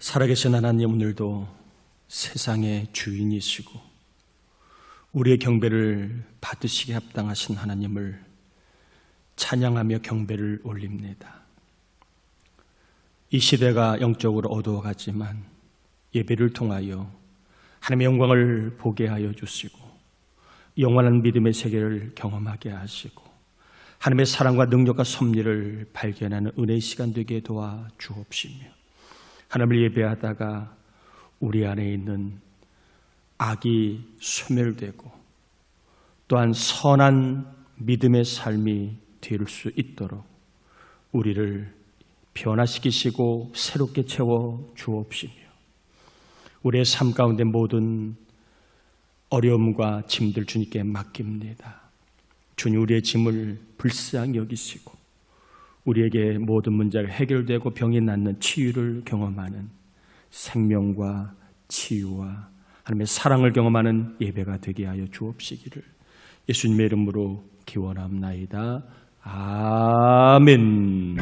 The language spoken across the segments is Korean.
살아계신 하나님, 오늘도 세상의 주인이시고 우리의 경배를 받으시기에 합당하신 하나님을 찬양하며 경배를 올립니다. 이 시대가 영적으로 어두워가지만 예배를 통하여 하나님의 영광을 보게 하여 주시고 영원한 믿음의 세계를 경험하게 하시고 하나님의 사랑과 능력과 섭리를 발견하는 은혜의 시간 되게 도와 주옵시며, 하나님을 예배하다가 우리 안에 있는 악이 소멸되고 또한 선한 믿음의 삶이 될 수 있도록 우리를 변화시키시고 새롭게 채워 주옵시며, 우리의 삶 가운데 모든 어려움과 짐들 주님께 맡깁니다. 주님, 우리의 짐을 불쌍히 여기시고 우리에게 모든 문제가 해결되고 병이 낫는 치유를 경험하는 생명과 치유와 하나님의 사랑을 경험하는 예배가 되게 하여 주옵시기를 예수님의 이름으로 기원합나이다. 아멘.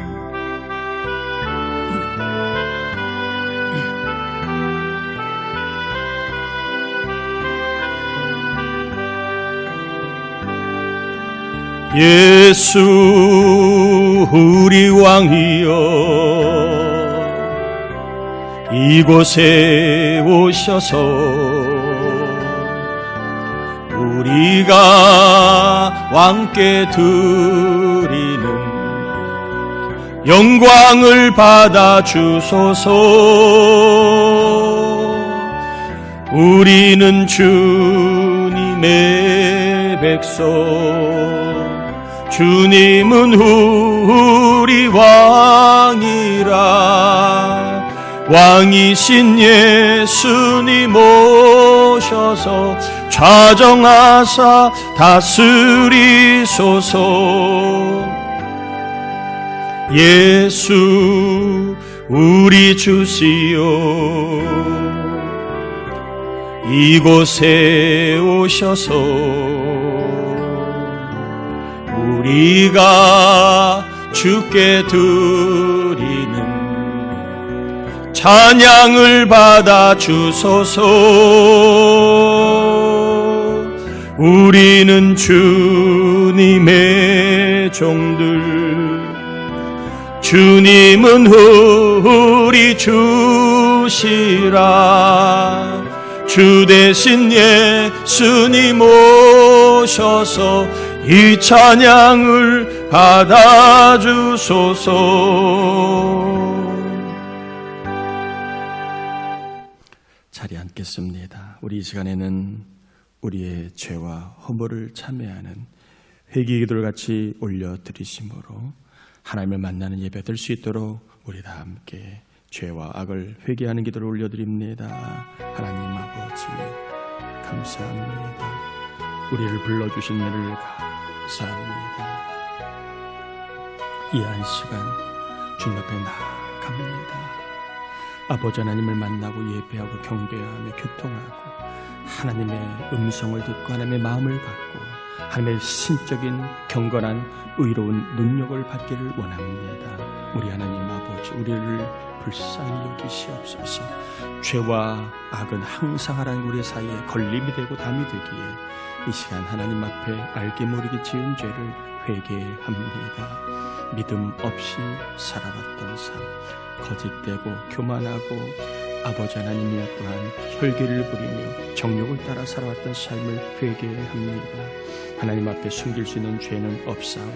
예수 우리 왕이여, 이곳에 오셔서 우리가 왕께 드리는 영광을 받아 주소서. 우리는 주님의 백성, 주님은 우리 왕이라. 왕이신 예수님 오셔서 좌정하사 다스리소서. 예수 우리 주시오, 이곳에 오셔서 우리가 주께 드리는 찬양을 받아 주소서. 우리는 주님의 종들, 주님은 우리 주시라. 주 대신 예수님 오셔서 이 찬양을 받아 주소서. 자리에 앉겠습니다. 우리 이 시간에는 우리의 죄와 허물을 참회하는 회개 기도를 같이 올려드리심으로 하나님을 만나는 예배 될 수 있도록 우리 다 함께 죄와 악을 회개하는 기도를 올려드립니다. 하나님 아버지, 감사합니다. 우리를 불러주신 은혜를 감사합니다. 이 한 시간 주님 앞에 나아갑니다. 아버지 하나님을 만나고 예배하고 경배하며 교통하고 하나님의 음성을 듣고 하나님의 마음을 받고 하나님의 신적인 경건한 의로운 능력을 받기를 원합니다. 우리 하나님 아버지, 우리를 불쌍히 여기시옵소서. 죄와 악은 항상 하나님 우리 사이에 걸림이 되고 담이 되기에 이 시간 하나님 앞에 알게 모르게 지은 죄를 회개합니다. 믿음 없이 살아왔던 삶, 거짓되고 교만하고 아버지 하나님이여 또한 혈기를 부리며 정욕을 따라 살아왔던 삶을 회개합니다. 하나님 앞에 숨길 수 있는 죄는 없사와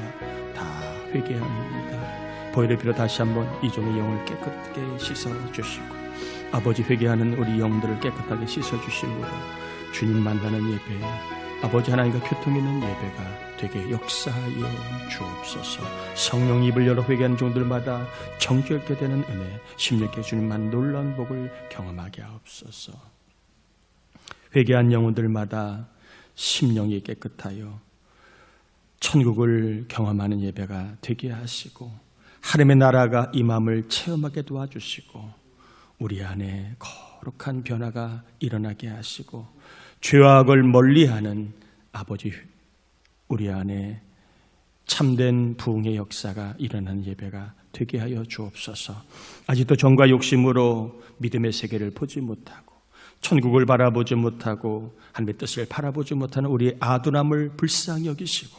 다 회개합니다. 보혈의 피로 다시 한번 이종의 영을 깨끗하게 씻어주시고 아버지 회개하는 우리 영들을 깨끗하게 씻어주심으로 주님 만나는 예배, 아버지 하나님과 교통 있는 예배가 되게 역사하여 주옵소서. 성령 입을 열어 회개하는 종들마다 정결케 되는 은혜, 16개 주님만 놀라운 복을 경험하게 하옵소서. 회개한 영혼들마다 심령이 깨끗하여 천국을 경험하는 예배가 되게 하시고 하나님의 나라가 이 마음을 체험하게 도와주시고 우리 안에 거룩한 변화가 일어나게 하시고 죄와 악을 멀리하는 아버지, 우리 안에 참된 부흥의 역사가 일어나는 예배가 되게 하여 주옵소서. 아직도 정과 욕심으로 믿음의 세계를 보지 못하고 천국을 바라보지 못하고 하나님의 뜻을 바라보지 못하는 우리의 아둔함을 불쌍히 여기시고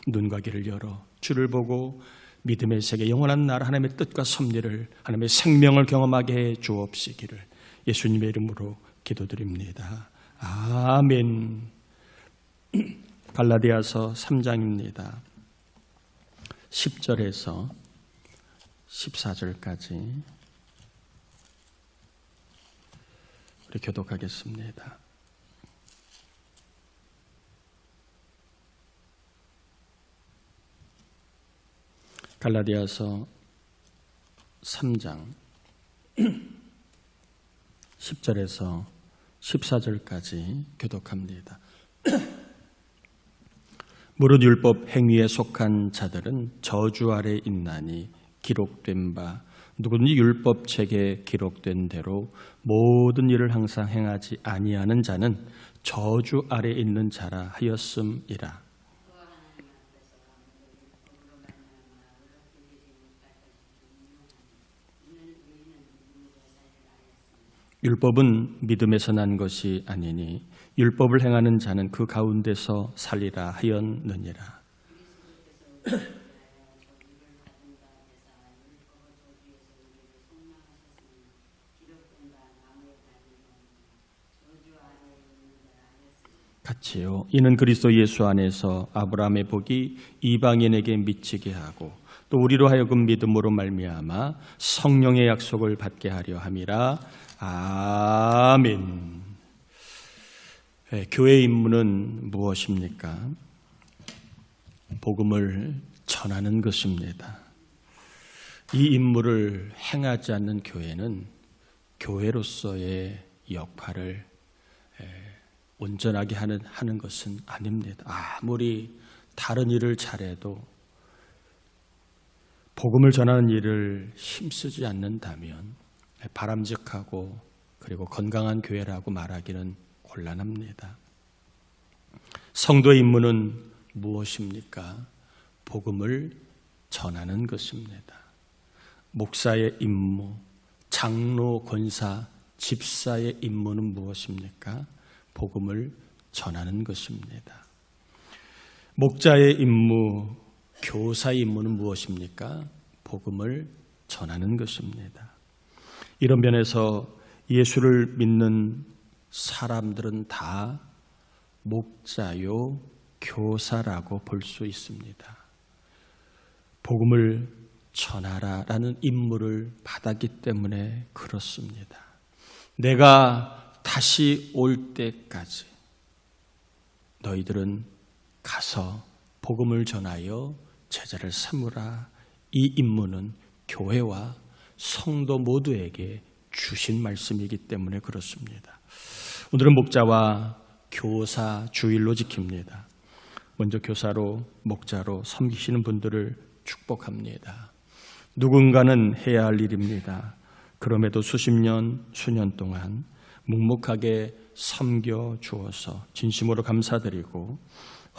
눈과 귀를 열어 주를 보고 믿음의 세계 영원한 나라 하나님의 뜻과 섭리를 하나님의 생명을 경험하게 해 주옵시기를 예수님의 이름으로 기도드립니다. 아멘. 갈라디아서 3장입니다. 10절에서 14절까지 우리 교독하겠습니다. 갈라디아서 3장 10절에서 14절까지 교독합니다. 무릇 율법 행위에 속한 자들은 저주 아래 있나니 기록된 바 누구든지 율법책에 기록된 대로 모든 일을 항상 행하지 아니하는 자는 저주 아래 있는 자라 하였음이라. 율법은 믿음에서 난 것이 아니니 율법을 행하는 자는 그 가운데서 살리라 하였느니라. 같이요. 이는 그리스도 예수 안에서 아브라함의 복이 이방인에게 미치게 하고 또 우리로 하여금 믿음으로 말미암아 성령의 약속을 받게 하려 함이라. 아멘. 네, 교회의 임무는 무엇입니까? 복음을 전하는 것입니다. 이 임무를 행하지 않는 교회는 교회로서의 역할을 온전하게 하는 것은 아닙니다. 아무리 다른 일을 잘해도 복음을 전하는 일을 힘쓰지 않는다면 바람직하고 그리고 건강한 교회라고 말하기는 곤란합니다. 성도의 임무는 무엇입니까? 복음을 전하는 것입니다. 목사의 임무, 장로, 권사, 집사의 임무는 무엇입니까? 복음을 전하는 것입니다. 목자의 임무, 교사의 임무는 무엇입니까? 복음을 전하는 것입니다. 이런 면에서 예수를 믿는 사람들은 다 목자요, 교사라고 볼 수 있습니다. 복음을 전하라라는 임무를 받았기 때문에 그렇습니다. 내가 다시 올 때까지 너희들은 가서 복음을 전하여 제자를 삼으라. 이 임무는 교회와 성도 모두에게 주신 말씀이기 때문에 그렇습니다. 오늘은 목자와 교사 주일로 지킵니다. 먼저 교사로 목자로 섬기시는 분들을 축복합니다. 누군가는 해야 할 일입니다. 그럼에도 수십 년, 수년 동안 묵묵하게 섬겨 주어서 진심으로 감사드리고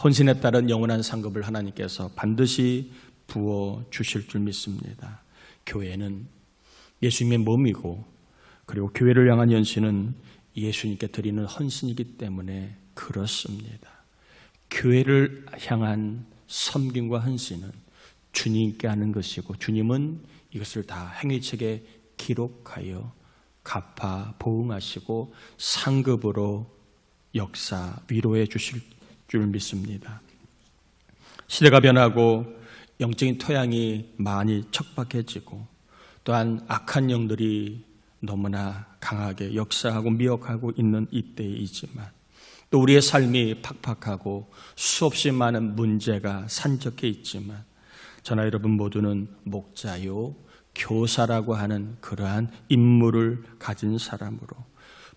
헌신에 따른 영원한 상급을 하나님께서 반드시 부어 주실 줄 믿습니다. 교회는 예수님의 몸이고 그리고 교회를 향한 헌신은 예수님께 드리는 헌신이기 때문에 그렇습니다. 교회를 향한 섬김과 헌신은 주님께 하는 것이고 주님은 이것을 다 행위책에 기록하여 갚아 보응하시고 상급으로 역사 위로해 주실 줄 믿습니다. 시대가 변하고 영적인 토양이 많이 척박해지고 또한 악한 영들이 너무나 강하게 역사하고 미혹하고 있는 이때이지만 또 우리의 삶이 팍팍하고 수없이 많은 문제가 산적해 있지만 저나 여러분 모두는 목자요 교사라고 하는 그러한 임무를 가진 사람으로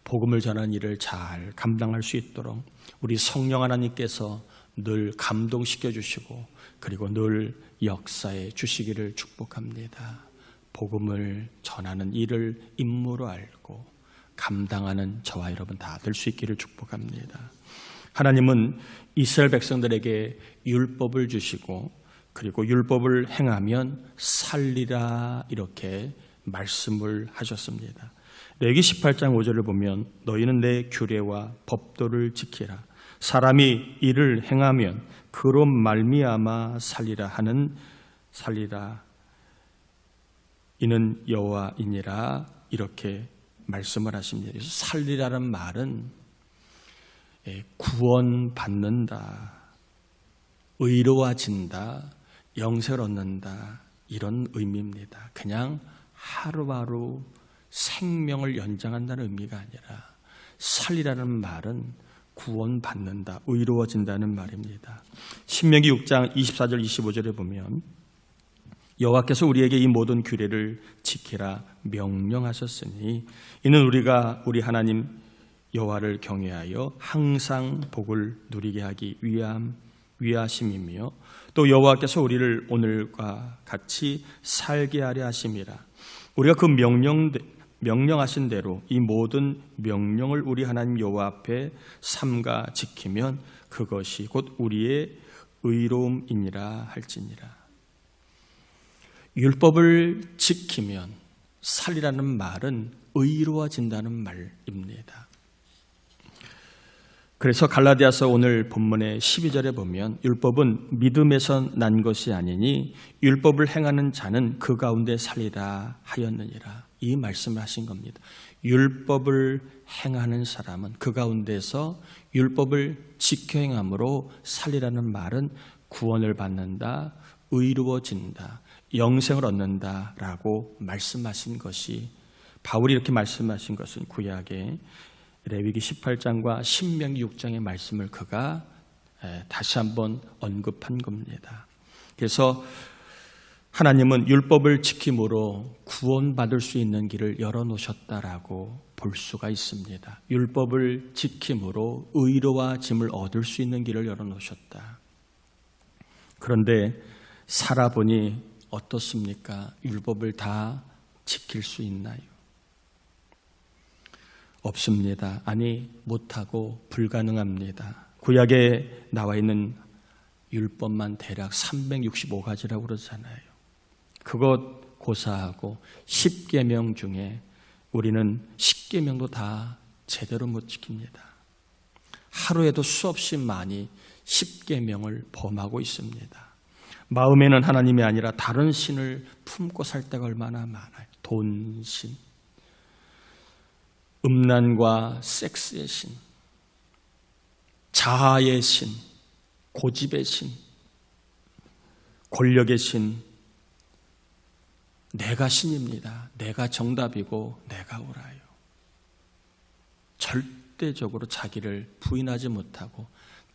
복음을 전하는 일을 잘 감당할 수 있도록 우리 성령 하나님께서 늘 감동시켜 주시고 그리고 늘 역사해 주시기를 축복합니다. 복음을 전하는 일을 임무로 알고 감당하는 저와 여러분 다 될 수 있기를 축복합니다. 하나님은 이스라엘 백성들에게 율법을 주시고 그리고 율법을 행하면 살리라 이렇게 말씀을 하셨습니다. 레위기 18장 5절을 보면 너희는 내 규례와 법도를 지키라. 사람이 이를 행하면 그로 말미암아 살리라 하는 살리라 이는 여호와이니라 이렇게 말씀을 하십니다. 그래서 살리라는 말은 구원받는다, 의로워진다, 영생을 얻는다 이런 의미입니다. 그냥 하루하루 생명을 연장한다는 의미가 아니라 살리라는 말은 구원받는다, 의로워진다는 말입니다. 신명기 6장 24절 25절에 보면 여호와께서 우리에게 이 모든 규례를 지키라 명령하셨으니 이는 우리가 우리 하나님 여호와를 경외하여 항상 복을 누리게 하기 위하심이며 또 여호와께서 우리를 오늘과 같이 살게 하려 하심이라. 우리가 그 명령하신 대로 이 모든 명령을 우리 하나님 여호와 앞에 삼가 지키면 그것이 곧 우리의 의로움이니라 할지니라. 율법을 지키면 살리라는 말은 의로워진다는 말입니다. 그래서 갈라디아서 오늘 본문의 12절에 보면 율법은 믿음에서 난 것이 아니니 율법을 행하는 자는 그 가운데 살리라 하였느니라. 이 말씀을 하신 겁니다. 율법을 행하는 사람은 그 가운데서 율법을 지켜 행함으로 살리라는 말은 구원을 받는다, 의로워진다, 영생을 얻는다라고 말씀하신 것이, 바울이 이렇게 말씀하신 것은 구약의 레위기 18장과 신명기 6장의 말씀을 그가 다시 한번 언급한 겁니다. 그래서 하나님은 율법을 지킴으로 구원받을 수 있는 길을 열어놓으셨다라고 볼 수가 있습니다. 율법을 지킴으로 의로워짐을 얻을 수 있는 길을 열어놓으셨다. 그런데 살아보니 어떻습니까? 율법을 다 지킬 수 있나요? 없습니다. 아니, 못하고 불가능합니다. 구약에 나와 있는 율법만 대략 365가지라고 그러잖아요. 그것 고사하고 10계명 중에 우리는 10계명도 다 제대로 못 지킵니다. 하루에도 수없이 많이 10계명을 범하고 있습니다. 마음에는 하나님이 아니라 다른 신을 품고 살 때가 얼마나 많아요. 돈신, 음란과 섹스의 신, 자아의 신, 고집의 신, 권력의 신, 내가 신입니다. 내가 정답이고 내가 옳아요. 절대적으로 자기를 부인하지 못하고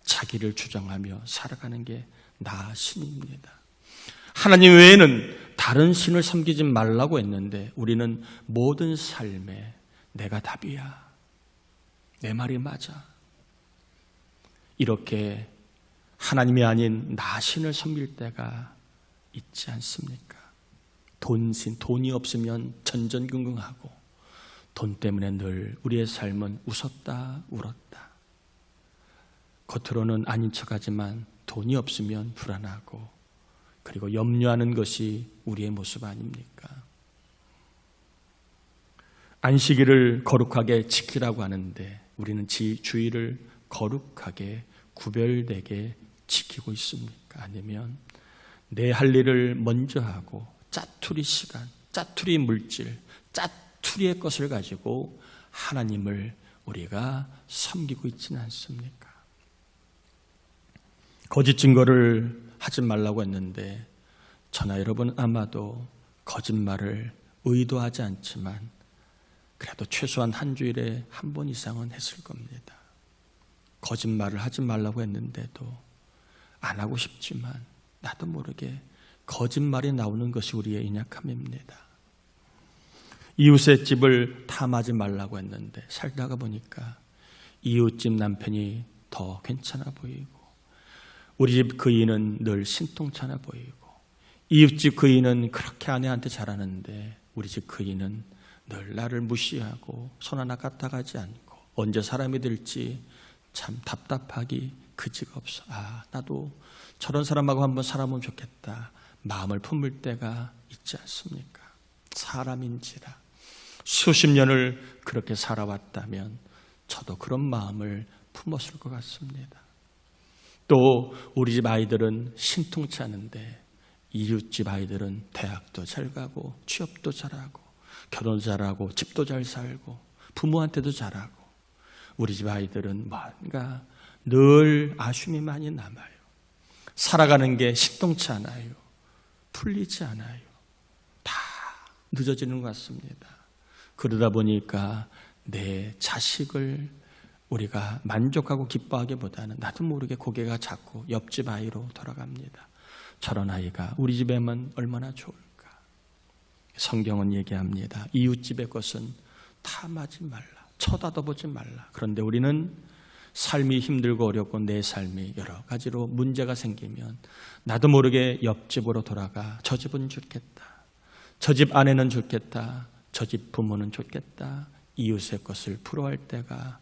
자기를 주장하며 살아가는 게 나 신입니다. 하나님 외에는 다른 신을 섬기지 말라고 했는데 우리는 모든 삶에 내가 답이야, 내 말이 맞아, 이렇게 하나님이 아닌 나 신을 섬길 때가 있지 않습니까? 돈신, 돈이 없으면 전전긍긍하고 돈 때문에 늘 우리의 삶은 웃었다 울었다. 겉으로는 아닌 척하지만 돈이 없으면 불안하고 그리고 염려하는 것이 우리의 모습 아닙니까? 안식일을 거룩하게 지키라고 하는데 우리는 주일을 거룩하게 구별되게 지키고 있습니까? 아니면 내 할 일을 먼저 하고 짜투리 시간, 짜투리 물질, 짜투리의 것을 가지고 하나님을 우리가 섬기고 있지는 않습니까? 거짓 증거를 하지 말라고 했는데 저나 여러분 아마도 거짓말을 의도하지 않지만 그래도 최소한 한 주일에 한 번 이상은 했을 겁니다. 거짓말을 하지 말라고 했는데도 안 하고 싶지만 나도 모르게 거짓말이 나오는 것이 우리의 연약함입니다. 이웃의 집을 탐하지 말라고 했는데 살다가 보니까 이웃집 남편이 더 괜찮아 보이고 우리 집 그이는 늘 신통찮아 보이고 이웃집 그이는 그렇게 아내한테 잘하는데 우리 집 그이는 늘 나를 무시하고 손 하나 까딱하지 않고 언제 사람이 될지 참 답답하기 그지가 없어. 나도 저런 사람하고 한번 살아보면 좋겠다. 마음을 품을 때가 있지 않습니까? 사람인지라 수십 년을 그렇게 살아왔다면 저도 그런 마음을 품었을 것 같습니다. 또 우리 집 아이들은 신통치 않은데 이웃집 아이들은 대학도 잘 가고 취업도 잘하고 결혼도 잘하고 집도 잘 살고 부모한테도 잘하고 우리 집 아이들은 뭔가 늘 아쉬움이 많이 남아요. 살아가는 게 신통치 않아요. 풀리지 않아요. 다 늦어지는 것 같습니다. 그러다 보니까 내 자식을 우리가 만족하고 기뻐하기보다는 나도 모르게 고개가 자꾸 옆집 아이로 돌아갑니다. 저런 아이가 우리 집에만 얼마나 좋을까. 성경은 얘기합니다. 이웃집의 것은 탐하지 말라. 쳐다도 보지 말라. 그런데 우리는 삶이 힘들고 어렵고 내 삶이 여러 가지로 문제가 생기면 나도 모르게 옆집으로 돌아가 저 집은 좋겠다. 저 집 아내는 좋겠다. 저 집 부모는 좋겠다. 이웃의 것을 부러워할 때가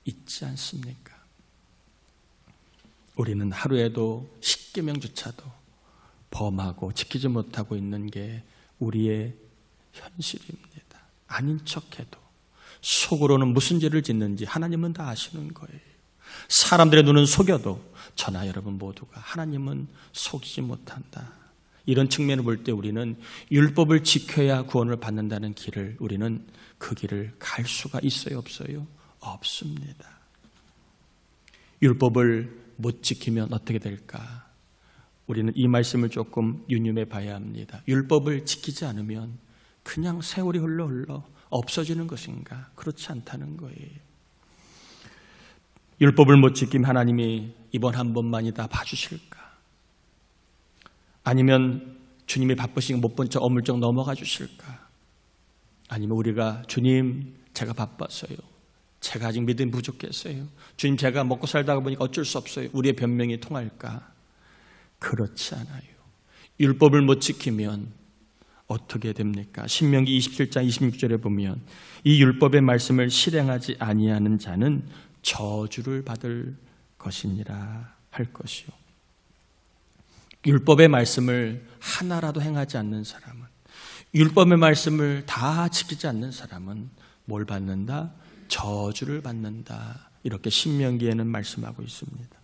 있지 않습니까? 우리는 하루에도 10계명조차도 범하고 지키지 못하고 있는 게 우리의 현실입니다. 아닌 척해도 속으로는 무슨 죄를 짓는지 하나님은 다 아시는 거예요. 사람들의 눈은 속여도 저나 여러분 모두가 하나님은 속이지 못한다. 이런 측면을 볼 때 우리는 율법을 지켜야 구원을 받는다는 길을 우리는 그 길을 갈 수가 있어요? 없어요? 없습니다. 율법을 못 지키면 어떻게 될까? 우리는 이 말씀을 조금 유념해 봐야 합니다. 율법을 지키지 않으면 그냥 세월이 흘러 없어지는 것인가? 그렇지 않다는 거예요. 율법을 못 지키면 하나님이 이번 한 번만이 다 봐주실까? 아니면 주님이 바쁘시고 못 본 척 어물쩍 넘어가 주실까? 아니면 우리가 주님 제가 바빠서요. 제가 아직 믿음이 부족했어요. 주님 제가 먹고 살다가 보니까 어쩔 수 없어요. 우리의 변명이 통할까? 그렇지 않아요. 율법을 못 지키면 어떻게 됩니까? 신명기 27장 26절에 보면 이 율법의 말씀을 실행하지 아니하는 자는 저주를 받을 것이니라 할 것이요. 율법의 말씀을 하나라도 행하지 않는 사람은, 율법의 말씀을 다 지키지 않는 사람은 뭘 받는다? 저주를 받는다. 이렇게 신명기에는 말씀하고 있습니다.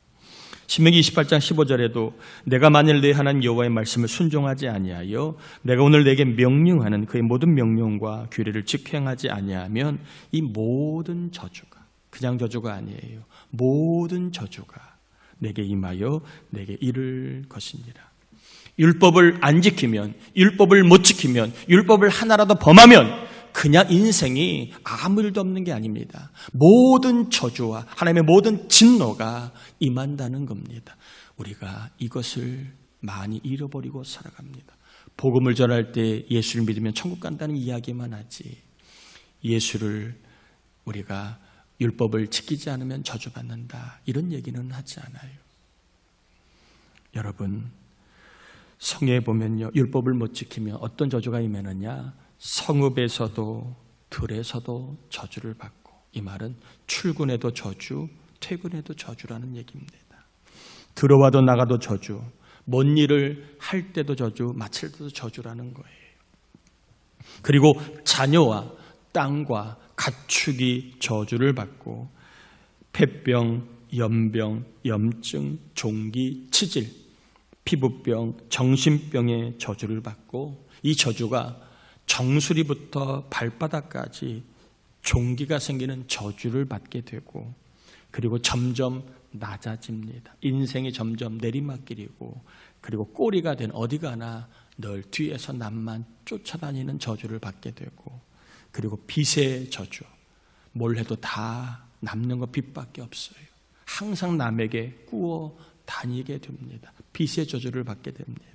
신명기 28장 15절에도 내가 만일 내 하나님 여호와의 말씀을 순종하지 아니하여 내가 오늘 내게 명령하는 그의 모든 명령과 규례를 직행하지 아니하면 이 모든 저주가, 그냥 저주가 아니에요. 모든 저주가 내게 임하여 내게 이를 것이니라. 율법을 안 지키면, 율법을 못 지키면, 율법을 하나라도 범하면 그냥 인생이 아무 일도 없는 게 아닙니다. 모든 저주와 하나님의 모든 진노가 임한다는 겁니다. 우리가 이것을 많이 잃어버리고 살아갑니다. 복음을 전할 때 예수를 믿으면 천국 간다는 이야기만 하지, 예수를 우리가 율법을 지키지 않으면 저주받는다, 이런 얘기는 하지 않아요. 여러분, 성경에 보면요, 율법을 못 지키면 어떤 저주가 임하느냐? 성읍에서도 들에서도 저주를 받고, 이 말은 출근해도 저주, 퇴근해도 저주라는 얘기입니다. 들어와도 나가도 저주, 뭔 일을 할 때도 저주, 마칠 때도 저주라는 거예요. 그리고 자녀와 땅과 가축이 저주를 받고, 폐병, 연병, 염증, 종기, 치질, 피부병, 정신병의 저주를 받고, 이 저주가 정수리부터 발바닥까지 종기가 생기는 저주를 받게 되고, 그리고 점점 낮아집니다. 인생이 점점 내리막길이고, 그리고 꼬리가 된 어디 가나 널 뒤에서 남만 쫓아다니는 저주를 받게 되고, 그리고 빚의 저주, 뭘 해도 다 남는 거 빚밖에 없어요. 항상 남에게 꾸어 다니게 됩니다. 빚의 저주를 받게 됩니다.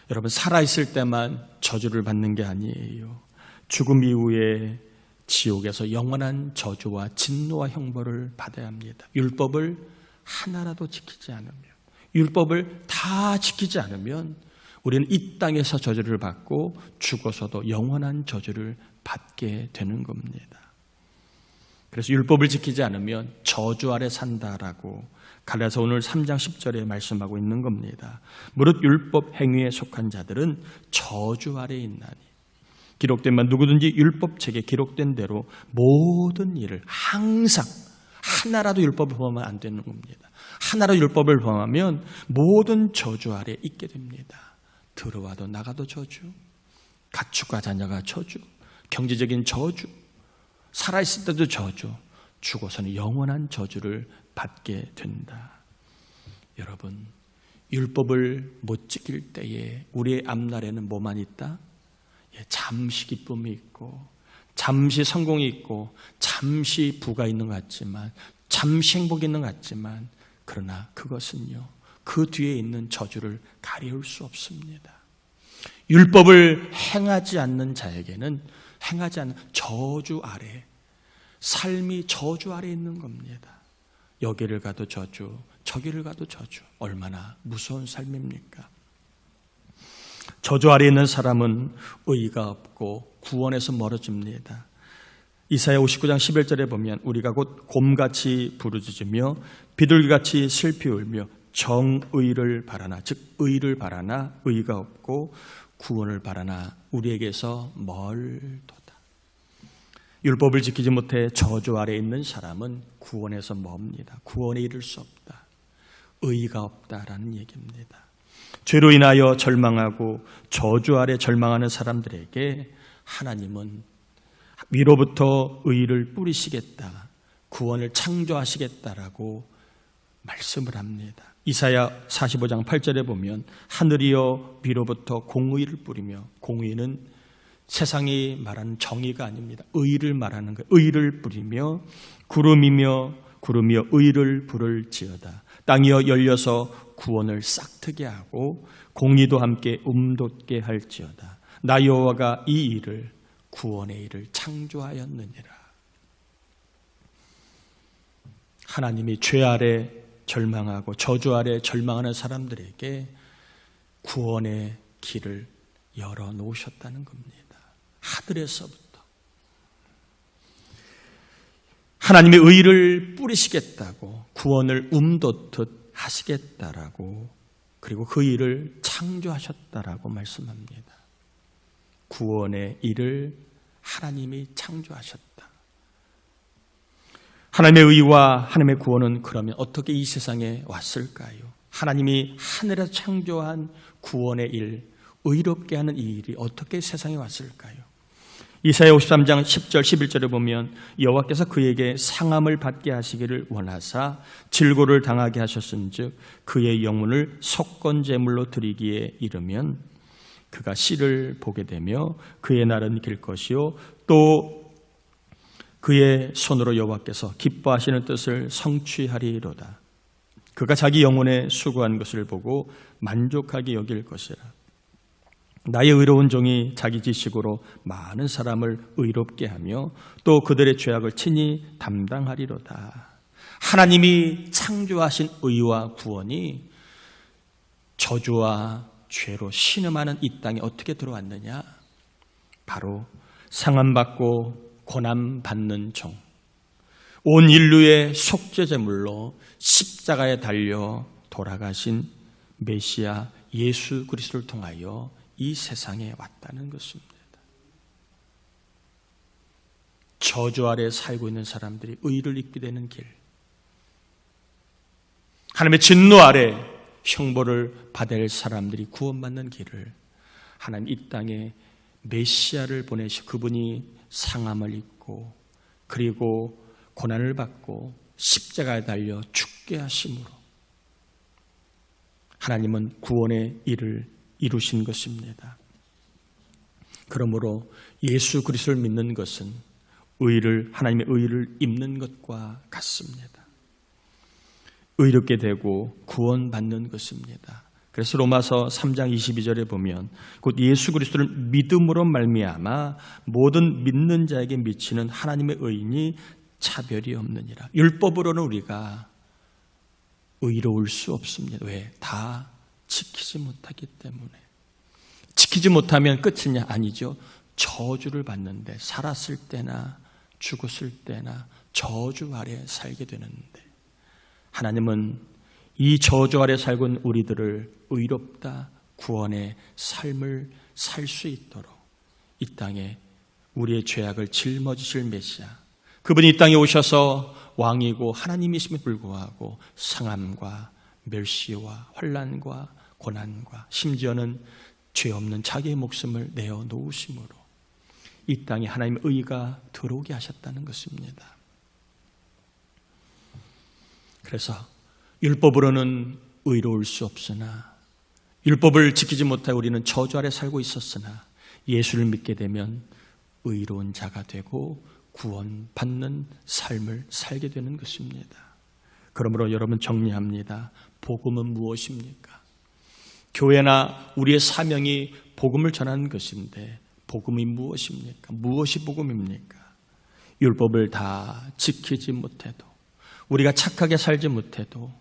여러분, 살아있을 때만 저주를 받는 게 아니에요. 죽음 이후에 지옥에서 영원한 저주와 진노와 형벌을 받아야 합니다. 율법을 하나라도 지키지 않으면, 율법을 다 지키지 않으면 우리는 이 땅에서 저주를 받고 죽어서도 영원한 저주를 받게 되는 겁니다. 그래서 율법을 지키지 않으면 저주 아래 산다라고 갈라디아서 오늘 3장 10절에 말씀하고 있는 겁니다. 무릇 율법 행위에 속한 자들은 저주 아래 있나니 기록된 바 누구든지 율법책에 기록된 대로 모든 일을 항상 하나라도 율법을 범하면 안 되는 겁니다. 하나라도 율법을 범하면 모든 저주 아래 있게 됩니다. 들어와도 나가도 저주, 가축과 자녀가 저주, 경제적인 저주, 살아있을 때도 저주, 죽어서는 영원한 저주를 받게 된다. 여러분, 율법을 못 지킬 때에 우리의 앞날에는 뭐만 있다? 잠시 기쁨이 있고 잠시 성공이 있고 잠시 부가 있는 것 같지만 잠시 행복이 있는 것 같지만 그러나 그것은요 그 뒤에 있는 저주를 가리울 수 없습니다. 율법을 행하지 않는 자에게는 행하지 않는 저주 아래, 삶이 저주 아래 있는 겁니다. 여기를 가도 저주, 저기를 가도 저주. 얼마나 무서운 삶입니까? 저주 아래 있는 사람은 의의가 없고 구원에서 멀어집니다. 이사야 59장 11절에 보면 우리가 곧 곰같이 부르짖으며 비둘기같이 슬피 울며 정의를 바라나, 즉 의를 바라나 의의가 없고 구원을 바라나 우리에게서 멀도다. 율법을 지키지 못해 저주 아래 있는 사람은 구원에서 멉니다. 구원에 이를 수 없다. 의의가 없다라는 얘기입니다. 죄로 인하여 절망하고 저주 아래 절망하는 사람들에게 하나님은 위로부터 의의를 뿌리시겠다, 구원을 창조하시겠다라고 말씀을 합니다. 이사야 45장 8절에 보면 하늘이여 위로부터 공의를 뿌리며, 공의는 세상이 말하는 정의가 아닙니다. 의의를 말하는 거예요. 의의를 뿌리며 구름이여 의의를 부를지어다. 땅이여 열려서 구원을 싹트게 하고 공의도 함께 돋게 할지어다. 나 여호와가 이 일을, 구원의 일을 창조하였느니라. 하나님이 죄 아래 절망하고 저주 아래 절망하는 사람들에게 구원의 길을 열어놓으셨다는 겁니다. 하늘에서부터 하나님의 의를 뿌리시겠다고, 구원을 돋듯 하시겠다라고, 그리고 그 일을 창조하셨다라고 말씀합니다. 구원의 일을 하나님이 창조하셨다. 하나님의 의와 하나님의 구원은 그러면 어떻게 이 세상에 왔을까요? 하나님이 하늘에서 창조한 구원의 일, 의롭게 하는 이 일이 어떻게 세상에 왔을까요? 이사야 53장 10절 11절에 보면 여호와께서 그에게 상함을 받게 하시기를 원하사 질고를 당하게 하셨은즉 그의 영혼을 속건제물로 드리기에 이르면 그가 씨를 보게 되며 그의 날은 길 것이요 또 그의 손으로 여호와께서 기뻐하시는 뜻을 성취하리로다. 그가 자기 영혼에 수고한 것을 보고 만족하게 여길 것이라. 나의 의로운 종이 자기 지식으로 많은 사람을 의롭게 하며 또 그들의 죄악을 친히 담당하리로다. 하나님이 창조하신 의와 구원이 저주와 죄로 신음하는 이 땅에 어떻게 들어왔느냐? 바로 상함받고 고난받는 종, 온 인류의 속죄제물로 십자가에 달려 돌아가신 메시아 예수 그리스도를 통하여 이 세상에 왔다는 것입니다. 저주 아래 살고 있는 사람들이 의를 입게 되는 길, 하나님의 진노 아래 형벌을 받을 사람들이 구원받는 길을 하나님 이 땅에 메시아를 보내시, 그분이 상함을 입고 그리고 고난을 받고 십자가에 달려 죽게 하심으로 하나님은 구원의 일을 이루신 것입니다. 그러므로 예수 그리스도를 믿는 것은 하나님의 의를 입는 것과 같습니다. 의롭게 되고 구원받는 것입니다. 그래서 로마서 3장 22절에 보면 곧 예수 그리스도를 믿음으로 말미암아 모든 믿는 자에게 미치는 하나님의 의인이 차별이 없느니라. 율법으로는 우리가 의로울 수 없습니다. 왜? 다 지키지 못하기 때문에. 지키지 못하면 끝이냐? 아니죠. 저주를 받는데 살았을 때나 죽었을 때나 저주 아래 살게 되는데, 하나님은 이 저주 아래 살고 있는 우리들을 의롭다 구원의 삶을 살 수 있도록 이 땅에 우리의 죄악을 짊어지실 메시아, 그분이 이 땅에 오셔서 왕이고 하나님이심에 불구하고 상함과 멸시와 환난과 고난과 심지어는 죄 없는 자기의 목숨을 내어 놓으심으로 이 땅에 하나님의 의가 들어오게 하셨다는 것입니다. 그래서 율법으로는 의로울 수 없으나, 율법을 지키지 못하여 우리는 저주 아래 살고 있었으나 예수를 믿게 되면 의로운 자가 되고 구원받는 삶을 살게 되는 것입니다. 그러므로 여러분 정리합니다. 복음은 무엇입니까? 교회나 우리의 사명이 복음을 전하는 것인데 복음이 무엇입니까? 무엇이 복음입니까? 율법을 다 지키지 못해도, 우리가 착하게 살지 못해도,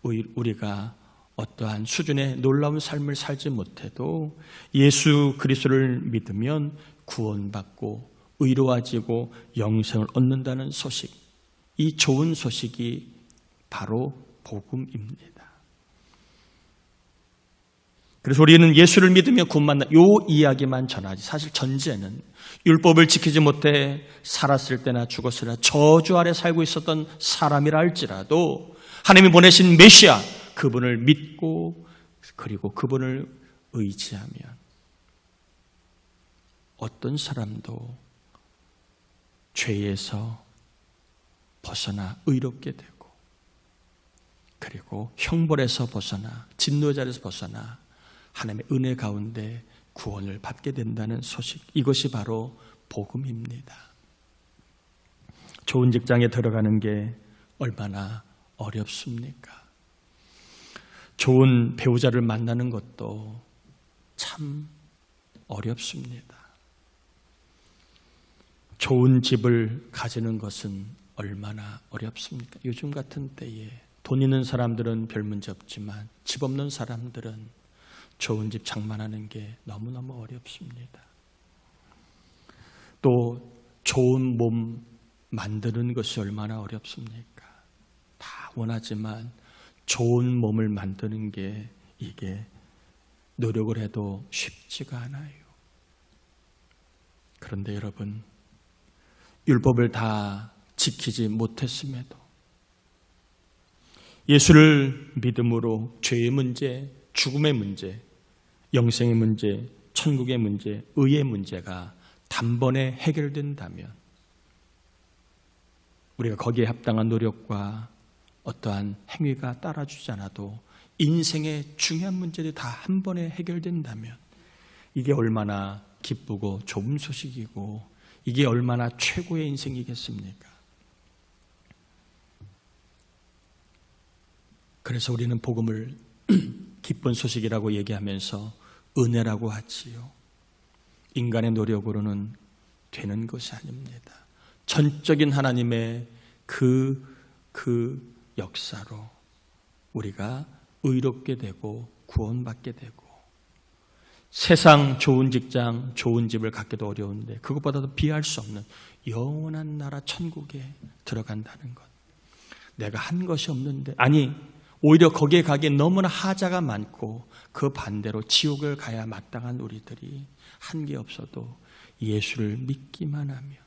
우리가 어떠한 수준의 놀라운 삶을 살지 못해도 예수 그리스도를 믿으면 구원받고 의로워지고 영생을 얻는다는 소식, 이 좋은 소식이 바로 복음입니다. 그래서 우리는 예수를 믿으며 구원받는 이 이야기만 전하지, 사실 전제는 율법을 지키지 못해 살았을 때나 죽었을 때나 저주 아래 살고 있었던 사람이라 할지라도 하나님이 보내신 메시아, 그분을 믿고 그리고 그분을 의지하면 어떤 사람도 죄에서 벗어나 의롭게 되고, 그리고 형벌에서 벗어나 진노의 자리에서 벗어나 하나님의 은혜 가운데 구원을 받게 된다는 소식, 이것이 바로 복음입니다. 좋은 직장에 들어가는 게 얼마나 어렵습니까? 좋은 배우자를 만나는 것도 참 어렵습니다. 좋은 집을 가지는 것은 얼마나 어렵습니까? 요즘 같은 때에 돈 있는 사람들은 별 문제 없지만 집 없는 사람들은 좋은 집 장만하는 게 너무너무 어렵습니다. 또 좋은 몸 만드는 것이 얼마나 어렵습니까? 다 원하지만 좋은 몸을 만드는 게 이게 노력을 해도 쉽지가 않아요. 그런데 여러분, 율법을 다 지키지 못했음에도 예수를 믿음으로 죄의 문제, 죽음의 문제, 영생의 문제, 천국의 문제, 의의 문제가 단번에 해결된다면 우리가 거기에 합당한 노력과 어떠한 행위가 따라주지 않아도 인생의 중요한 문제들이 다 한 번에 해결된다면 이게 얼마나 기쁘고 좋은 소식이고 이게 얼마나 최고의 인생이겠습니까? 그래서 우리는 복음을 기쁜 소식이라고 얘기하면서 은혜라고 하지요. 인간의 노력으로는 되는 것이 아닙니다. 전적인 하나님의 그 역사로 우리가 의롭게 되고 구원받게 되고 세상 좋은 직장, 좋은 집을 갖기도 어려운데 그것보다도 비할 수 없는 영원한 나라 천국에 들어간다는 것. 내가 한 것이 없는데, 아니 오히려 거기에 가기에 너무나 하자가 많고 그 반대로 지옥을 가야 마땅한 우리들이 한 게 없어도 예수를 믿기만 하면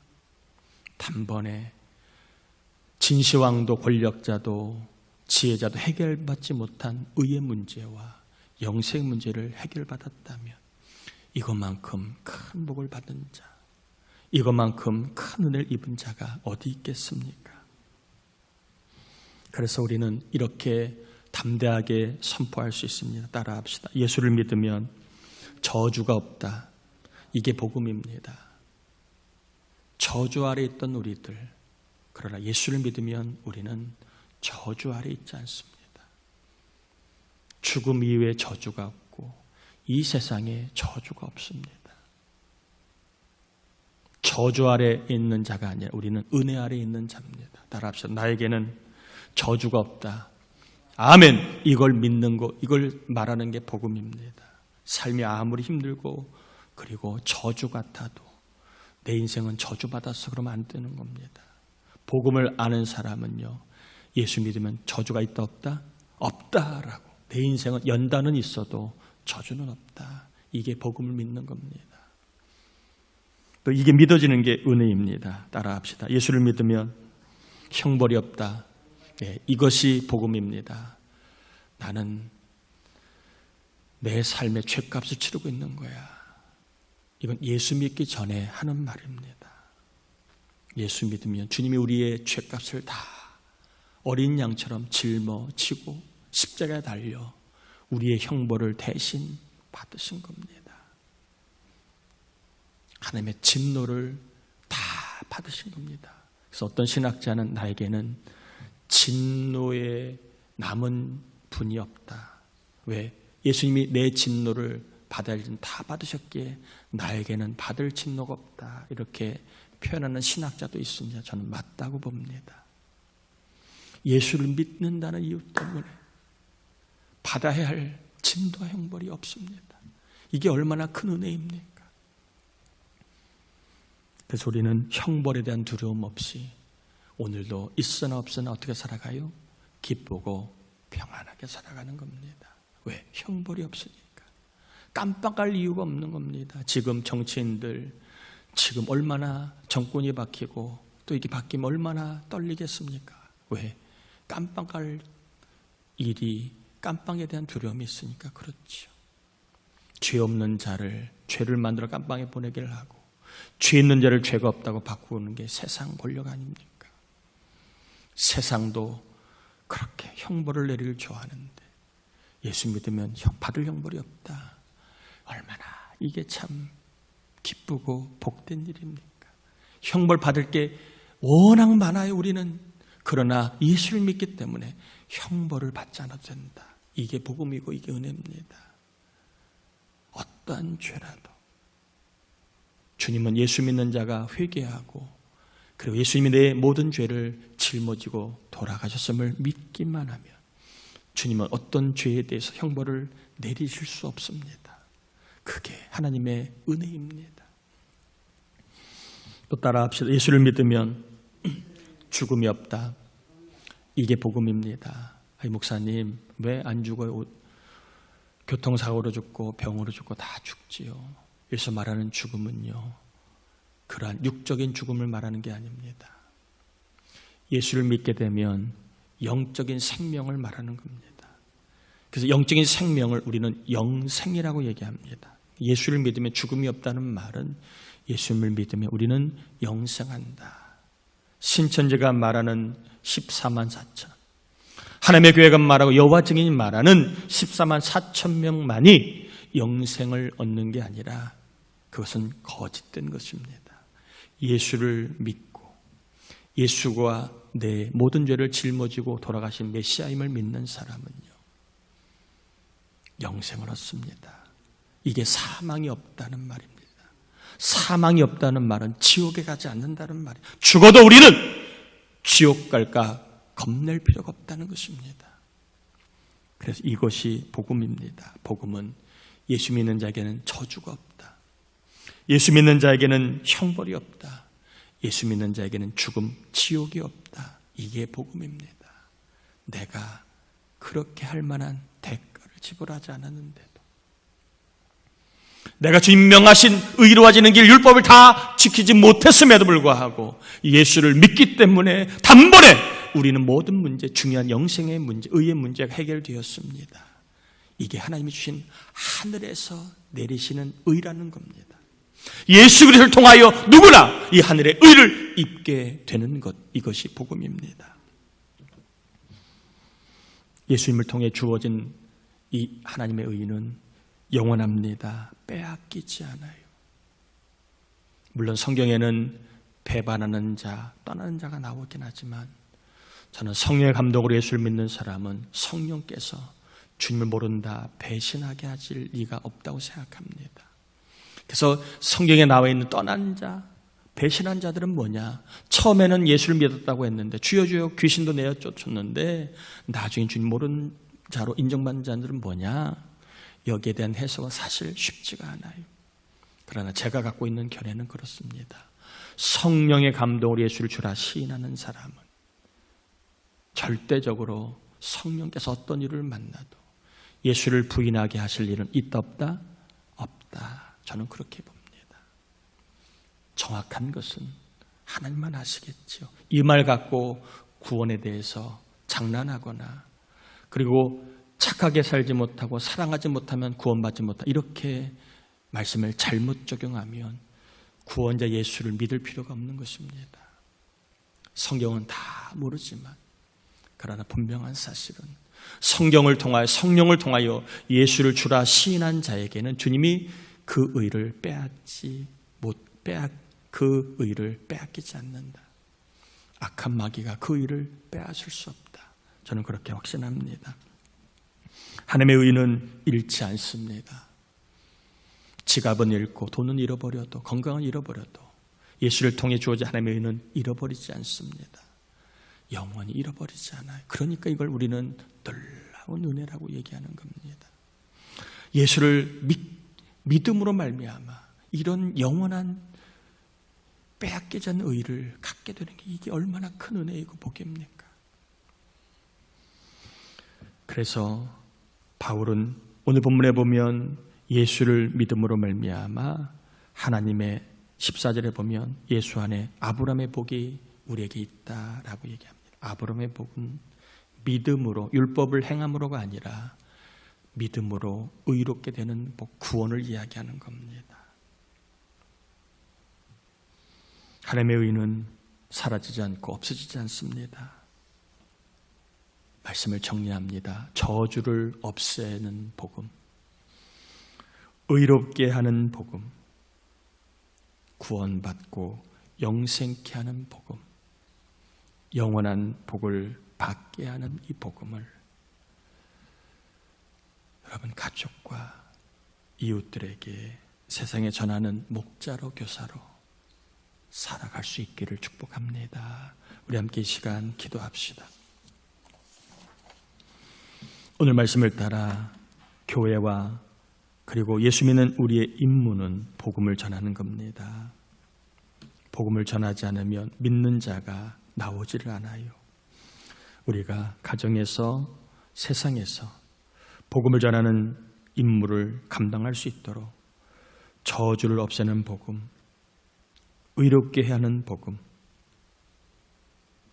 단번에 진시황도 권력자도 지혜자도 해결받지 못한 의의 문제와 영생 문제를 해결받았다면 이것만큼 큰 복을 받은 자, 이것만큼 큰 은혜를 입은 자가 어디 있겠습니까? 그래서 우리는 이렇게 담대하게 선포할 수 있습니다. 따라합시다. 예수를 믿으면 저주가 없다. 이게 복음입니다. 저주 아래 있던 우리들, 그러나 예수를 믿으면 우리는 저주 아래 있지 않습니다. 죽음 이후에 저주가 없고 이 세상에 저주가 없습니다. 저주 아래 있는 자가 아니라 우리는 은혜 아래 있는 자입니다. 따라합시다. 나에게는 저주가 없다. 아멘. 이걸 믿는 거, 이걸 말하는 게 복음입니다. 삶이 아무리 힘들고 그리고 저주 같아도 내 인생은 저주받았어 그러면 안 되는 겁니다. 복음을 아는 사람은요, 예수 믿으면 저주가 있다 없다? 없다라고. 내 인생은 연단은 있어도 저주는 없다. 이게 복음을 믿는 겁니다. 또 이게 믿어지는 게 은혜입니다. 따라합시다. 예수를 믿으면 형벌이 없다. 네, 이것이 복음입니다. 나는 내 삶의 죗값을 치르고 있는 거야. 이건 예수 믿기 전에 하는 말입니다. 예수 믿으면 주님이 우리의 죗값을 다 어린 양처럼 짊어지고 십자가에 달려 우리의 형벌을 대신 받으신 겁니다. 하나님의 진노를 다 받으신 겁니다. 그래서 어떤 신학자는 나에게는 진노에 남은 분이 없다. 왜? 예수님이 내 진노를 받아야 할 일은 다 받으셨기에 나에게는 받을 진노가 없다. 이렇게 표현하는 신학자도 있습니다. 저는 맞다고 봅니다. 예수를 믿는다는 이유 때문에 받아야 할 진노와 형벌이 없습니다. 이게 얼마나 큰 은혜입니까? 그래서 우리는 형벌에 대한 두려움 없이 오늘도 있으나 없으나 어떻게 살아가요? 기쁘고 평안하게 살아가는 겁니다. 왜? 형벌이 없으니까. 깜빡할 이유가 없는 겁니다. 지금 정치인들 지금 얼마나 정권이 바뀌고 또 이게 바뀌면 얼마나 떨리겠습니까? 왜? 깜빡할 일이 깜빵에 대한 두려움이 있으니까 그렇죠. 죄 없는 자를 죄를 만들어 깜빵에 보내기를 하고 죄 있는 자를 죄가 없다고 바꾸는 게 세상 권력 아닙니까? 세상도 그렇게 형벌을 내리길 좋아하는데 예수 믿으면 받을 형벌이 없다. 얼마나 이게 참 기쁘고 복된 일입니까? 형벌 받을 게 워낙 많아요, 우리는. 그러나 예수를 믿기 때문에 형벌을 받지 않아도 된다. 이게 복음이고 이게 은혜입니다. 어떠한 죄라도 주님은 예수 믿는 자가 회개하고 그리고 예수님이 내 모든 죄를 짊어지고 돌아가셨음을 믿기만 하면 주님은 어떤 죄에 대해서 형벌을 내리실 수 없습니다. 그게 하나님의 은혜입니다. 또 따라합시다. 예수를 믿으면 죽음이 없다. 이게 복음입니다. 아니, 목사님 왜 안 죽어요? 교통사고로 죽고 병으로 죽고 다 죽지요. 여기서 말하는 죽음은요, 그러한 육적인 죽음을 말하는 게 아닙니다. 예수를 믿게 되면 영적인 생명을 말하는 겁니다. 그래서 영적인 생명을 우리는 영생이라고 얘기합니다. 예수를 믿으면 죽음이 없다는 말은 예수를 믿으면 우리는 영생한다. 신천지가 말하는 14만 4천, 하나님의 교회가 말하고 여호와 증인이 말하는 14만 4천 명만이 영생을 얻는 게 아니라 그것은 거짓된 것입니다. 예수를 믿고 예수가 내 모든 죄를 짊어지고 돌아가신 메시아임을 믿는 사람은요, 영생을 얻습니다. 이게 사망이 없다는 말입니다. 사망이 없다는 말은 지옥에 가지 않는다는 말이에요. 죽어도 우리는 지옥 갈까 겁낼 필요가 없다는 것입니다. 그래서 이것이 복음입니다. 복음은 예수 믿는 자에게는 저주가 없다. 예수 믿는 자에게는 형벌이 없다. 예수 믿는 자에게는 죽음, 지옥이 없다. 이게 복음입니다. 내가 그렇게 할 만한 대가를 지불하지 않았는데도 내가 주님 명하신 의로워지는 길 율법을 다 지키지 못했음에도 불구하고 예수를 믿기 때문에 단번에 우리는 모든 문제, 중요한 영생의 문제, 의의 문제가 해결되었습니다. 이게 하나님이 주신 하늘에서 내리시는 의라는 겁니다. 예수 그리스도를 통하여 누구나 이 하늘의 의를 입게 되는 것, 이것이 복음입니다. 예수님을 통해 주어진 이 하나님의 의는 영원합니다. 빼앗기지 않아요. 물론 성경에는 배반하는 자, 떠나는 자가 나오긴 하지만 저는 성령의 감독으로 예수를 믿는 사람은 성령께서 주님을 모른다, 배신하게 하실 리가 없다고 생각합니다. 그래서 성경에 나와 있는 떠난 자, 배신한 자들은 뭐냐? 처음에는 예수를 믿었다고 했는데 주여 주여 귀신도 내어 쫓았는데 나중에 주님 모르는 자로 인정받는 자들은 뭐냐? 여기에 대한 해석은 사실 쉽지가 않아요. 그러나 제가 갖고 있는 견해는 그렇습니다. 성령의 감동으로 예수를 주라 시인하는 사람은 절대적으로 성령께서 어떤 일을 만나도 예수를 부인하게 하실 일은 있다 없다? 없다. 저는 그렇게 봅니다. 정확한 것은 하나님만 아시겠죠. 이 말 갖고 구원에 대해서 장난하거나 그리고 착하게 살지 못하고 사랑하지 못하면 구원받지 못하고 이렇게 말씀을 잘못 적용하면 구원자 예수를 믿을 필요가 없는 것입니다. 성경은 다 모르지만 그러나 분명한 사실은 성경을 통하여 성령을 통하여 예수를 주라 시인한 자에게는 주님이 그 의를 그 의를 빼앗기지 않는다. 악한 마귀가 그 의를 빼앗을 수 없다. 저는 그렇게 확신합니다. 하나님의 의는 잃지 않습니다. 지갑은 잃고 돈은 잃어버려도 건강은 잃어버려도 예수를 통해 주어진 하나님의 의는 잃어버리지 않습니다. 영원히 잃어버리지 않아요. 그러니까 이걸 우리는 놀라운 은혜라고 얘기하는 겁니다. 예수를 믿음으로 말미암아 이런 영원한 빼앗기지 않는 의를 갖게 되는 게 이게 얼마나 큰 은혜이고 복입니까? 그래서 바울은 오늘 본문에 보면 예수를 믿음으로 말미암아 하나님의 14절에 보면 예수 안에 아브라함의 복이 우리에게 있다라고 얘기합니다. 아브라함의 복은 믿음으로 율법을 행함으로가 아니라 믿음으로 의롭게 되는 복, 구원을 이야기하는 겁니다. 하나님의 의는 사라지지 않고 없어지지 않습니다. 말씀을 정리합니다. 저주를 없애는 복음, 의롭게 하는 복음, 구원받고 영생케 하는 복음, 영원한 복을 받게 하는 이 복음을 여러분 가족과 이웃들에게 세상에 전하는 목자로 교사로 살아갈 수 있기를 축복합니다. 우리 함께 이 시간 기도합시다. 오늘 말씀을 따라 교회와 그리고 예수 믿는 우리의 임무는 복음을 전하는 겁니다. 복음을 전하지 않으면 믿는 자가 나오지를 않아요. 우리가 가정에서 세상에서 복음을 전하는 임무를 감당할 수 있도록 저주를 없애는 복음, 의롭게 하는 복음,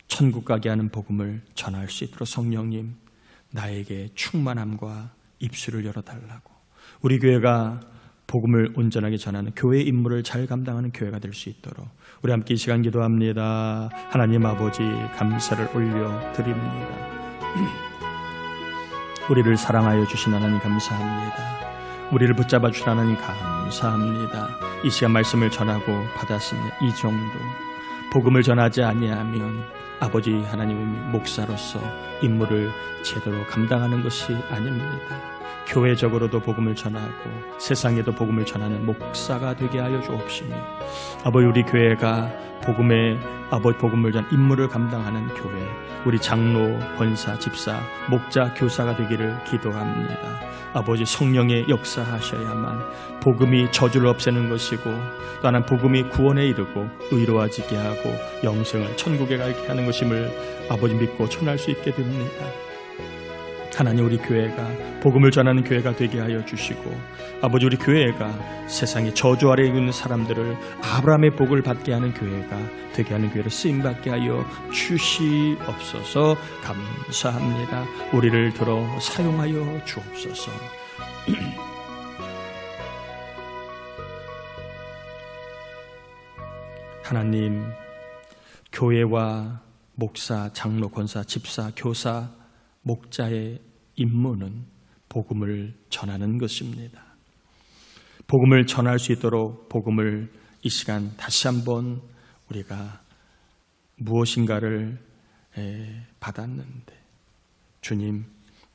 천국 가게 하는 복음을 전할 수 있도록 성령님 나에게 충만함과 입술을 열어달라고, 우리 교회가 복음을 온전하게 전하는 교회의 임무를 잘 감당하는 교회가 될 수 있도록 우리 함께 이 시간 기도합니다. 하나님 아버지 감사를 올려드립니다. 우리를 사랑하여 주신 하나님 감사합니다. 우리를 붙잡아 주신 하나님 감사합니다. 이 시간 말씀을 전하고 받았습니다. 이 정도 복음을 전하지 아니하면 아버지 하나님의 목사로서 임무를 제대로 감당하는 것이 아닙니다. 교회적으로도 복음을 전하고 세상에도 복음을 전하는 목사가 되게 하여 주옵시며 아버지 우리 교회가 복음을 전 임무를 감당하는 교회, 우리 장로, 권사, 집사, 목자, 교사가 되기를 기도합니다. 아버지 성령의 역사하셔야만 복음이 저주를 없애는 것이고 또 하나는 복음이 구원에 이르고 의로워지게 하고 영생을 천국에 가게 하는 것임을 아버지 믿고 전할 수 있게 됩니다. 하나님 우리 교회가 복음을 전하는 교회가 되게 하여 주시고 아버지 우리 교회가 세상에 저주 아래에 있는 사람들을 아브라함의 복을 받게 하는 교회가 되게 하는 교회를 쓰임받게 하여 주시옵소서. 감사합니다. 우리를 들어 사용하여 주옵소서. 하나님 교회와 목사, 장로, 권사, 집사, 교사, 목자의 임무는 복음을 전하는 것입니다. 복음을 전할 수 있도록 복음을 이 시간 다시 한번 우리가 무엇인가를 받았는데 주님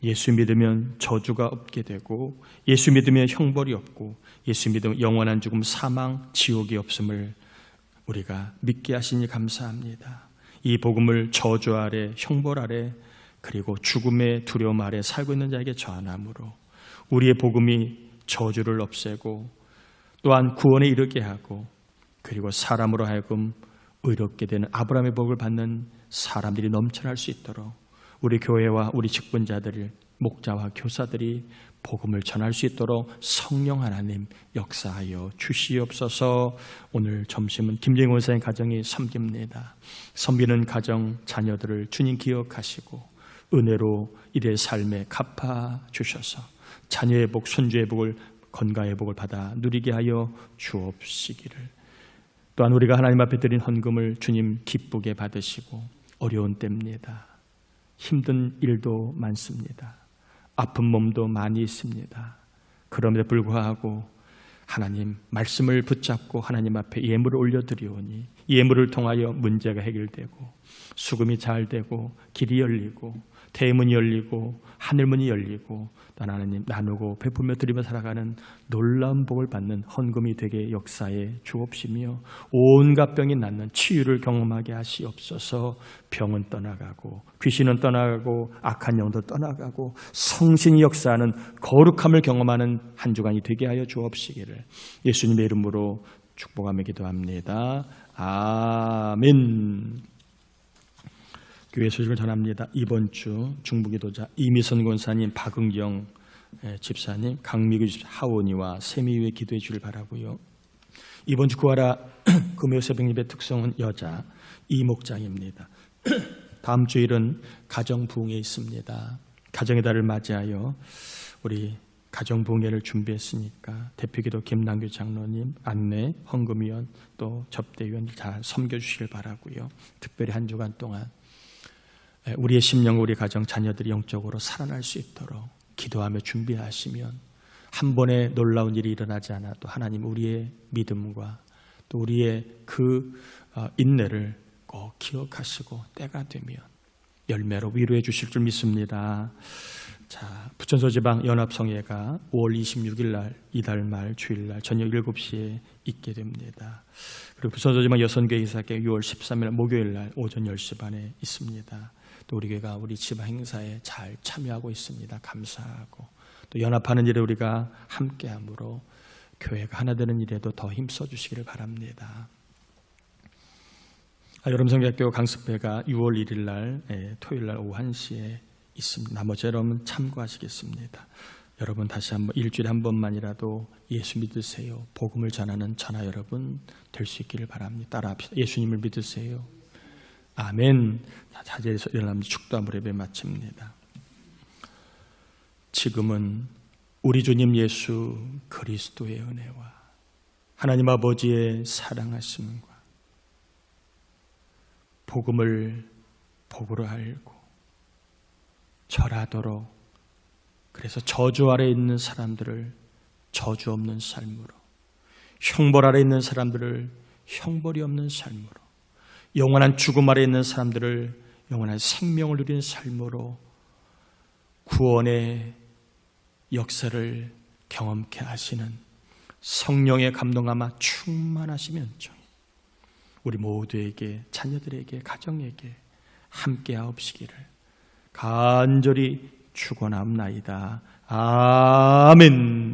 예수 믿으면 저주가 없게 되고 예수 믿으면 형벌이 없고 예수 믿으면 영원한 죽음, 사망, 지옥이 없음을 우리가 믿게 하시니 감사합니다. 이 복음을 저주 아래, 형벌 아래 그리고 죽음의 두려움 아래 살고 있는 자에게 전함으로 우리의 복음이 저주를 없애고 또한 구원에 이르게 하고 그리고 사람으로 하여금 의롭게 되는 아브라함의 복을 받는 사람들이 넘쳐날 수 있도록 우리 교회와 우리 직분자들, 목자와 교사들이 복음을 전할 수 있도록 성령 하나님 역사하여 주시옵소서. 오늘 점심은 김정희 원사님 가정이 섬깁니다. 섬기는 가정 자녀들을 주님 기억하시고 은혜로 이들의 삶에 갚아주셔서 자녀의 복, 손주의 복을, 건강의 복을 받아 누리게 하여 주옵시기를. 또한 우리가 하나님 앞에 드린 헌금을 주님 기쁘게 받으시고 어려운 때입니다. 힘든 일도 많습니다. 아픈 몸도 많이 있습니다. 그럼에도 불구하고 하나님 말씀을 붙잡고 하나님 앞에 예물을 올려드리오니 예물을 통하여 문제가 해결되고 수금이 잘 되고 길이 열리고 대문이 열리고 하늘문이 열리고 또 하나님 나누고 베풀며 드리며 살아가는 놀라운 복을 받는 헌금이 되게 역사에 주옵시며 온갖 병이 낫는 치유를 경험하게 하시옵소서. 병은 떠나가고 귀신은 떠나가고 악한 영도 떠나가고 성신이 역사하는 거룩함을 경험하는 한 주간이 되게 하여 주옵시기를 예수님의 이름으로 축복하며 기도합니다. 아멘. 교회 소식을 전합니다. 이번 주 중부기도자 이미선 권사님, 박은경 집사님, 강미규 집사, 하원이와 세미위에 기도해 주길 바라고요. 이번 주 구하라 금요 새벽 예배 특성은 여자 이목장입니다. 다음 주일은 가정부흥회 있습니다. 가정의 달을 맞이하여 우리 가정부흥회를 준비했으니까 대표기도 김남규 장로님, 안내, 헌금위원, 또 접대위원 잘 섬겨주시길 바라고요. 특별히 한 주간 동안 우리의 심령과 우리 가정 자녀들이 영적으로 살아날 수 있도록 기도하며 준비하시면 한 번에 놀라운 일이 일어나지 않아도 하나님 우리의 믿음과 또 우리의 그 인내를 꼭 기억하시고 때가 되면 열매로 위로해 주실 줄 믿습니다. 자, 부천서지방 연합성회가 5월 26일 날 이달 말 주일날 저녁 7시에 있게 됩니다. 그리고 부천서지방 여선교회 이사회 6월 13일 목요일 날 오전 10시 반에 있습니다. 또 우리 교회가 우리 지방 행사에 잘 참여하고 있습니다. 감사하고 또 연합하는 일에 우리가 함께함으로 교회가 하나 되는 일에도 더 힘써 주시기를 바랍니다. 여름성대학교 강습회가 6월 1일 날 토요일 날 오후 1시에 있습니다. 나머지 여러분 참고하시겠습니다. 여러분 다시 한번 일주일에 한 번만이라도 예수 믿으세요. 복음을 전하는 전하 여러분 될 수 있기를 바랍니다. 따라합시다. 예수님을 믿으세요. 아멘. 자리에서 일어납니다. 축도함으로 예배 마칩니다. 지금은 우리 주님 예수 그리스도의 은혜와 하나님 아버지의 사랑하심과 복음을 복으로 알고 절하도록 그래서 저주 아래 있는 사람들을 저주 없는 삶으로 형벌 아래 있는 사람들을 형벌이 없는 삶으로 영원한 죽음 아래 있는 사람들을 영원한 생명을 누리는 삶으로 구원의 역사를 경험케 하시는 성령의 감동함아 충만하시면 우리 모두에게 자녀들에게 가정에게 함께하옵시기를 간절히 축원합나이다. 아멘.